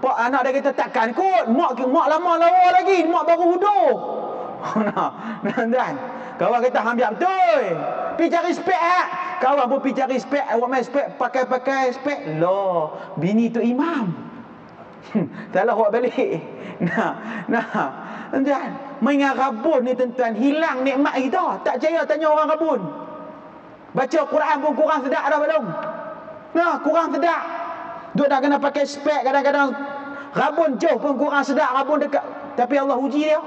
Pak anak dia kata, "Takkan kot, mak lama lawa lagi, mak baru huduh." Dan kawan kata, "Hambiak betul. Pergi cari spek ah." Kawan pun pergi cari spek, awak main spek, pakai spek. Loh, bini tu imam. Salah awak balik. Tuan-tuan, main rabun ni tuan-tuan, hilang nikmat kita. Tak percaya tanya orang rabun. Baca Quran pun kurang sedap dah belum? Kurang sedap. Duk nak kena pakai spek, kadang-kadang rabun jauh pun kurang sedap, rabun dekat. Tapi Allah uji dia.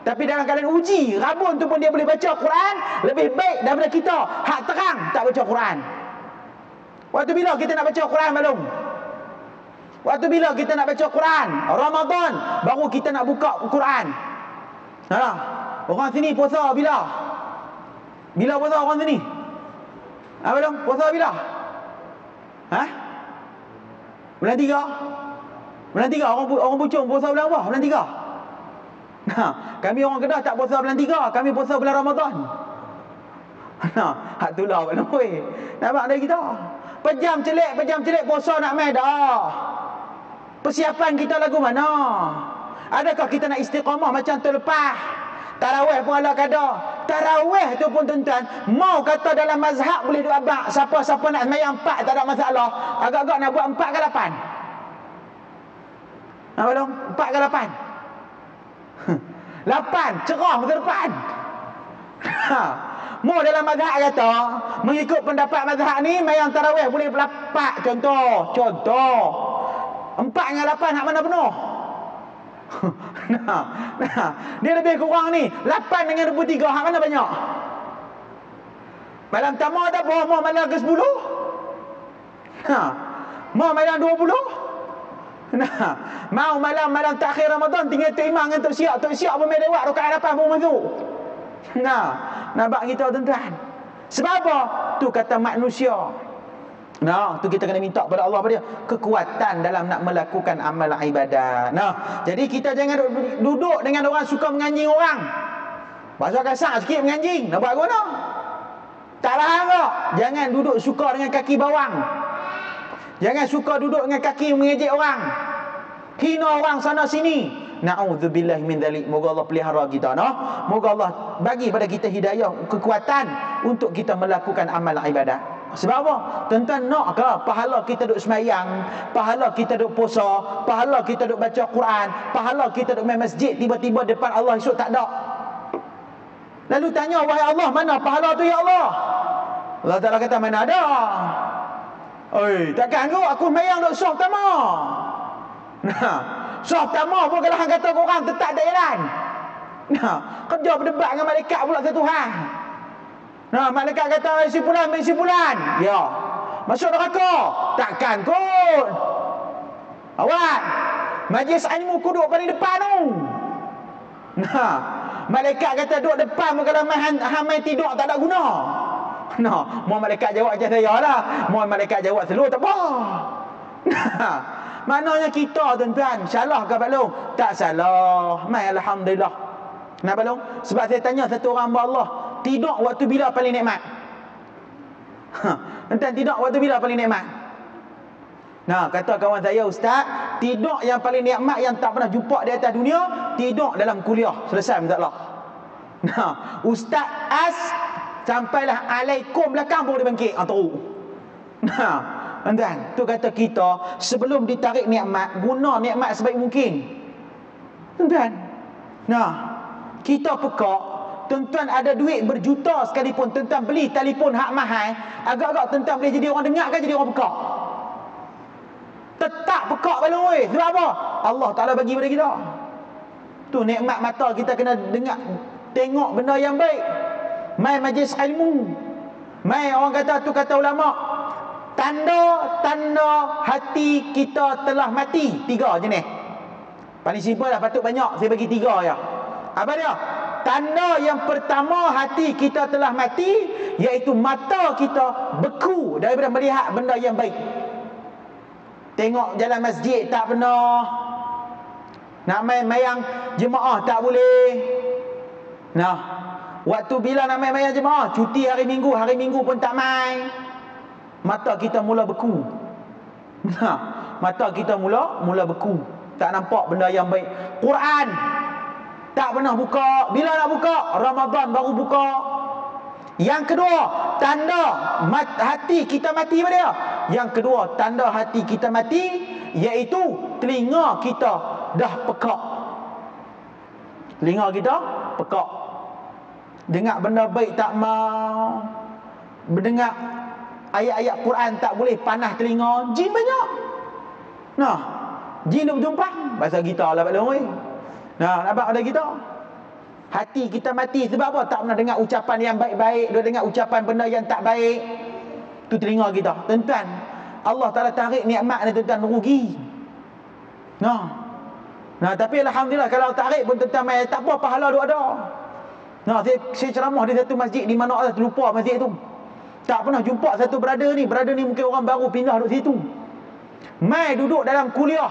Tapi dalam keadaan uji, rabun tu pun dia boleh baca Quran lebih baik daripada kita hak terang tak baca Quran. Waktu bila kita nak baca Quran belum? Waktu bila kita nak baca Quran? Ramadan baru kita nak buka Quran. Orang sini puasa bila? Bila puasa orang sini? Belum? Puasa bila? Bulan 3. Bulan 3 orang Puchong puasa bulan apa? Bulan 3. Kami orang Kedah tak puasa bulan 3, kami puasa bulan Ramadan. Hak tulah Pak Long. Nampak dari kita. Pejam celik puasa nak mai dah. Persiapan kita lagu mana? Adakah kita nak istiqamah macam tu lepas? Tarawih pun ala kada. Tarawih tu pun tuan-tuan, mau kata dalam mazhab boleh duk abang. Siapa-siapa nak sembahyang 4 tak ada masalah. Agak-agak nak buat 4 ke 8? Apa dong? 4 ke 8? 8 cerah masa depan. Mau dalam mazhab kata, mengikut pendapat mazhab ni, sembahyang tarawih boleh 4 contoh. 4 dengan 8 hak mana penuh? Dia lebih kurang ni 8 dengan 23 hak mana banyak? Malam pertama tak apa, mau malam ke 10? Mau malam 20? Mau malam takhir Ramadan tinggal Tok Imam dengan Tok Siap pun main lewat rakaat 8 pun masuk. Nampak kita tuan-tuan. Sebab apa? Tu kata manusia. Tu kita kena minta kepada Allah pada kekuatan dalam nak melakukan amal ibadat. Jadi kita jangan duduk dengan orang suka menganjing orang. Bahasa kasar sikit menganjing. Nak buat guna? Tak faham tak? Jangan duduk suka dengan kaki bawang. Jangan suka duduk dengan kaki mengejek orang. Hina orang sana sini. Na'udzubillah min dzalik. Moga Allah pelihara kita. Moga Allah bagi pada kita hidayah, kekuatan untuk kita melakukan amal ibadat. Sebab apa? Tuan-tuan nak ke pahala kita duk semayang, pahala kita duk puasa, pahala kita duk baca Quran, pahala kita duk main masjid, tiba-tiba depan Allah esok tak ada. Lalu tanya, wahai Allah, mana pahala tu ya Allah? Allah Ta'ala kata, mana ada? Oi, takkan aku semayang duk soh pertama. Soh pertama pun kalau hang kata korang tetap tak jalan. Kerja berdebat dengan malaikat pula satu hal. Malaikat kata si fulan. Ya. Masuk neraka. Takkan kot. Awak. Majlis ilmu duduk paling depan tu. Malaikat kata duduk depan pun kalau main tidur tak ada guna. Mau malaikat jawab macam saya lah. Mau malaikat jawab seluruh tak apa. Maknanya kita tuan-tuan, salah ke balong? Tak salah. Mai alhamdulillah. Nak balong? Sebab saya tanya satu orang hamba Allah, tidur waktu bila paling nikmat? Tuan-tuan, tidur waktu bila paling nikmat? Kata kawan saya, ustaz, tidur yang paling nikmat yang tak pernah jumpa di atas dunia, tidur dalam kuliah. Selesai masalah. Ustaz As sampailah alaikum belakang pun dia bangkit. Teruk. Tuan-tuan, tu kata kita sebelum ditarik nikmat, guna nikmat sebaik mungkin. Tuan-tuan, kita pekak. Tuan-tuan ada duit berjuta sekalipun, tuan-tuan beli telefon hak mahal, agak-agak tuan-tuan boleh jadi orang dengar kan jadi orang pekak? Tetap pekak balong weh. Sebab apa? Allah Ta'ala bagi pada kita. Tu nikmat mata kita kena dengar, tengok benda yang baik. Mai majlis ilmu. Mai orang kata, tu kata ulama, tanda hati kita telah mati. 3 jenis. Paling simple lah, patut banyak. Saya bagi 3 je. Apa dia? Tanda yang pertama hati kita telah mati, iaitu mata kita beku daripada melihat benda yang baik. Tengok jalan masjid tak pernah. Nak main-main jemaah tak boleh. Waktu bila nak main-main jemaah, cuti hari minggu pun tak main. Mata kita mula beku. Mata kita mula beku. Tak nampak benda yang baik. Quran tak pernah buka. Bila nak buka? Ramadan baru buka. Yang kedua, tanda hati kita mati pada dia. Yang kedua, tanda hati kita mati, iaitu telinga kita dah pekak. Telinga kita pekak. Dengar benda baik tak mau. Mendengar ayat-ayat Quran tak boleh, panas telinga. Jin banyak. Jin duk bertumpang. Bahasa kita lah Pak Long. Nampak ada kita. Hati kita mati. Sebab apa? Tak pernah dengar ucapan yang baik-baik. Dia dengar ucapan benda yang tak baik. Tu telinga kita. Tuan-tuan, Allah Ta'ala tarik nikmat ni tuan-tuan rugi. Tapi alhamdulillah kalau tarik pun tuan-tuan tak apa, pahala duk ada. Saya ceramah di satu masjid di mana Allah terlupa masjid tu. Tak pernah jumpa satu brother ni. Brother ni mungkin orang baru pindah duduk situ. Mai duduk dalam kuliah.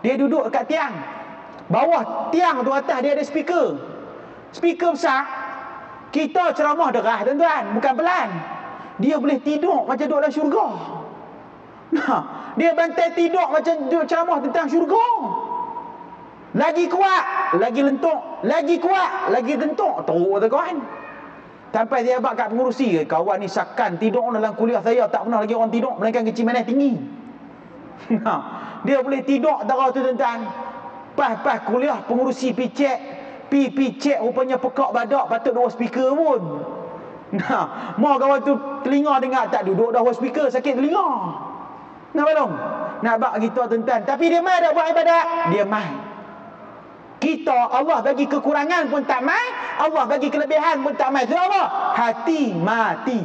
Dia duduk dekat tiang. Bawah tiang tu atas dia ada speaker. Speaker besar. Kita ceramah derah tuan-tuan, bukan pelan. Dia boleh tidur macam duduk dalam syurga. Dia bantai tidur macam duduk ceramah tentang syurga. Lagi kuat, lagi lentuk. Lagi kuat, lagi lentuk. Teruk tu kawan. Sampai dia abang kat pengurusi, kawan ni sakan tidur dalam kuliah saya tak pernah lagi orang tidur melainkan kecil manis tinggi. Dia boleh tidur darah tu tuan-tuan. Pas kuliah pengurusi picek, picek rupanya pekak badak patut dua speaker pun. Mau kawan tu telinga dengar tak duduk dah speaker sakit telinga. Nak belum? Nak bak gitu tuan-tuan. Tapi dia mai dak buat ibadat? Dia mai. Kita Allah bagi kekurangan pun tak mai, Allah bagi kelebihan pun tak mai. Itu apa? Hati mati.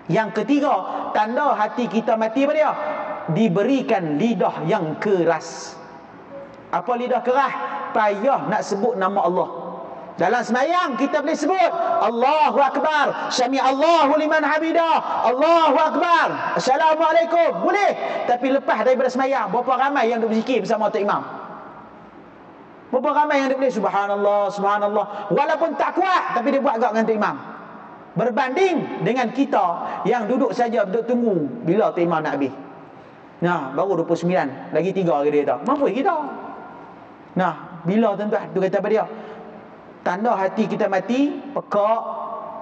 Yang ketiga, tanda hati kita mati apa dia? Diberikan lidah yang keras. Apa lidah keras? Payah nak sebut nama Allah. Dalam sembahyang kita boleh sebut Allahu Akbar, Sami Allahu liman hamidah, Allahu Akbar, Assalamualaikum. Boleh. Tapi lepas daripada sembahyang, berapa ramai yang duk berzikir bersama Tok Imam? Berapa ramai yang dia boleh subhanallah, subhanallah, walaupun tak kuat tapi dia buat agak dengan Tok Imam. Berbanding dengan kita yang duduk saja duduk tunggu bila Tok Imam nak habis. Nah, baru 29, lagi 3 hari dia tak. Mampu kita. Nah, bila tuan-tuan tu kata apa dia? Tanda hati kita mati, pekak,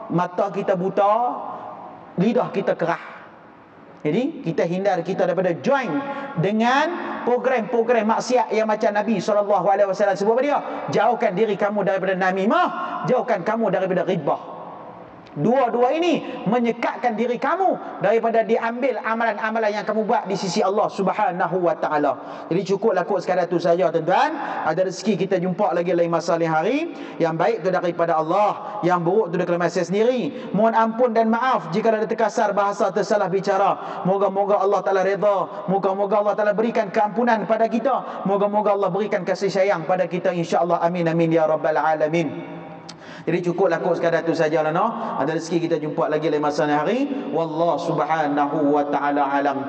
mata kita buta, lidah kita kerah. Jadi kita hindar kita daripada join dengan program-program maksiat yang macam Nabi SAW sebut apa dia? Jauhkan diri kamu daripada namimah, jauhkan kamu daripada ghibah. Dua-dua ini menyekatkan diri kamu daripada diambil amalan-amalan yang kamu buat di sisi Allah Subhanahu wa taala. Jadi cukuplah kot sekadar tu saja tuan-tuan. Ada rezeki kita jumpa lagi lain masa lain hari. Yang baik tu daripada Allah, yang buruk tu daripada masa sendiri. Mohon ampun dan maaf jika ada terkasar bahasa, tersalah bicara. Moga-moga Allah Taala redha. Moga-moga Allah Taala berikan keampunan pada kita. Moga-moga Allah berikan kasih sayang pada kita insya-Allah. Amin amin ya rabbal alamin. Jadi cukuplah kot sekadar tu sajalah no. Ada rezeki kita jumpa lagi lain masa lain hari. Wallahu subhanahu wa taala alam.